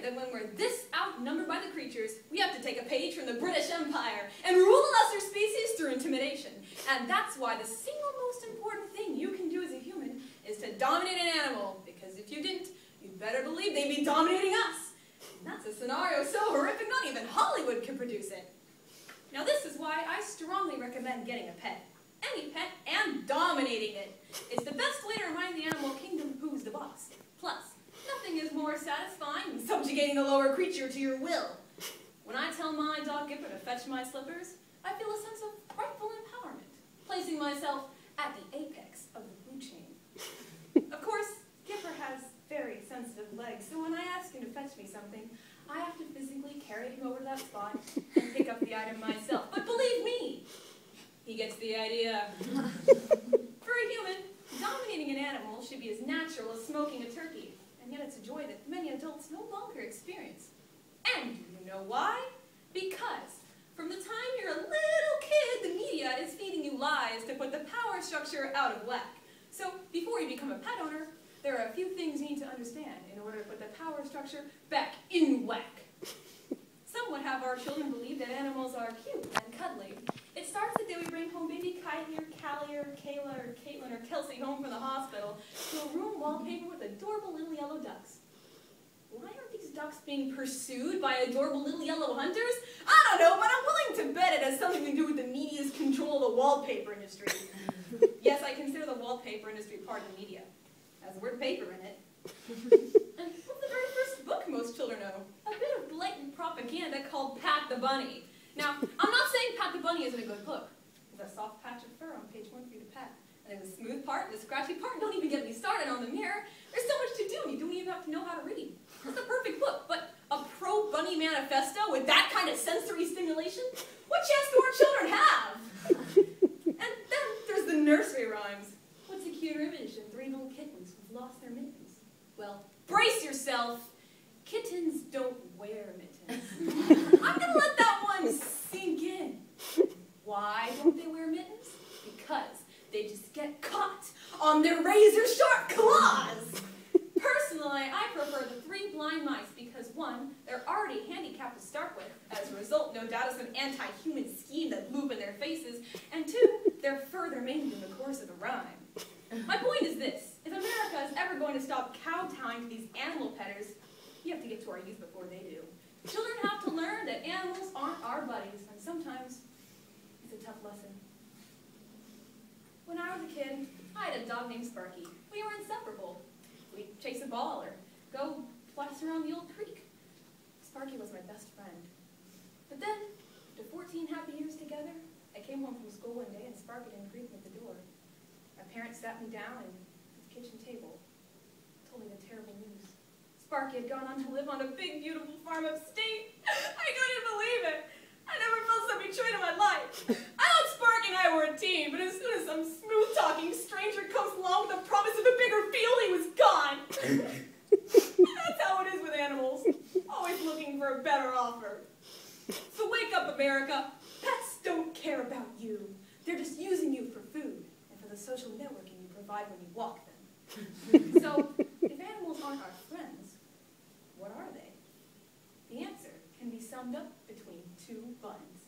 that when we're this outnumbered by the creatures, we have to take a page from the British Empire and rule the lesser species through intimidation. And that's why the single most important thing you can do as a human is to dominate an animal, because if you didn't, you'd better believe they'd be dominating us. And that's a scenario so horrific not even Hollywood can produce it. Now this is why I strongly recommend getting a pet. Any pet and dominating it. It's the best way to remind the animal kingdom who's the boss. Plus, nothing is more satisfying than subjugating a lower creature to your will. When I tell my dog Gipper to fetch my slippers, I feel a sense of rightful empowerment, placing myself at the apex of the food chain. Of course, Gipper has very sensitive legs, so when I ask him to fetch me something, I have to physically carry him over to that spot and pick up the item myself. But believe me, he gets the idea. For a human, dominating an animal should be as natural as smoking a turkey, and yet it's a joy that many adults no longer experience. And do you know why? Because from the time you're a little kid, the media is feeding you lies to put the power structure out of whack. So before you become a pet owner, there are a few things you need to understand in order to put the power structure back in whack. Some would have our children believe that animals are cute and cuddly. It starts the day we bring home baby Kylie or Callie or Kayla or Caitlin or Kelsey home from the hospital to a room wallpapered with adorable little yellow ducks. Why aren't these ducks being pursued by adorable little yellow hunters? I don't know, but I'm willing to bet it has something to do with the media's control of the wallpaper industry. Yes, I consider the wallpaper industry part of the media. It has the word paper in it. And what's the very first book most children know? A bit of blatant propaganda called Pat the Bunny. Now, I'm not saying Pat the Bunny isn't a good book. There's a soft patch of fur on page 1 for you to pat. And there's a smooth part and a scratchy part. And don't even get me started on the mirror. There's so much to do, and you don't even have to know how to read. It's a perfect book, but a pro-bunny manifesto with that kind of sensory stimulation? What chance do our children have? And then there's the nursery rhymes. What's a cuter image than 3 little kittens who've lost their mittens? Well, brace yourself. Kittens don't wear mittens. I'm going to let that one sink in. Why don't they wear mittens? Because they just get caught on their razor-sharp claws. Personally, I prefer the 3 blind mice because 1, they're already handicapped to start with. As a result, no doubt of some anti-human scheme that loop in their faces. And 2, they're further maimed in the course of the rhyme. My point is this. If America is ever going to stop kowtowing to these animal pedders, you have to get to our youth before they do. Children have to learn that animals aren't our buddies, and sometimes it's a tough lesson. When I was a kid, I had a dog named Sparky. We were inseparable. We'd chase a ball or go splash around the old creek. Sparky was my best friend. But then, after 14 happy years together, I came home from school one day and Sparky didn't greet me at the door. My parents sat me down at the kitchen table, told me the terrible news. Sparky had gone on to live on a big, beautiful farm upstate. I couldn't believe it. I never felt so betrayed in my life. I thought Sparky and I were a team, but as soon as some smooth-talking stranger comes along with the promise of a bigger field, he was gone. That's how it is with animals, always looking for a better offer. So wake up, America. Pets don't care about you. They're just using you for food and for the social networking you provide when you walk them. So, if animals aren't our friends, what are they? The answer can be summed up between 2 buns.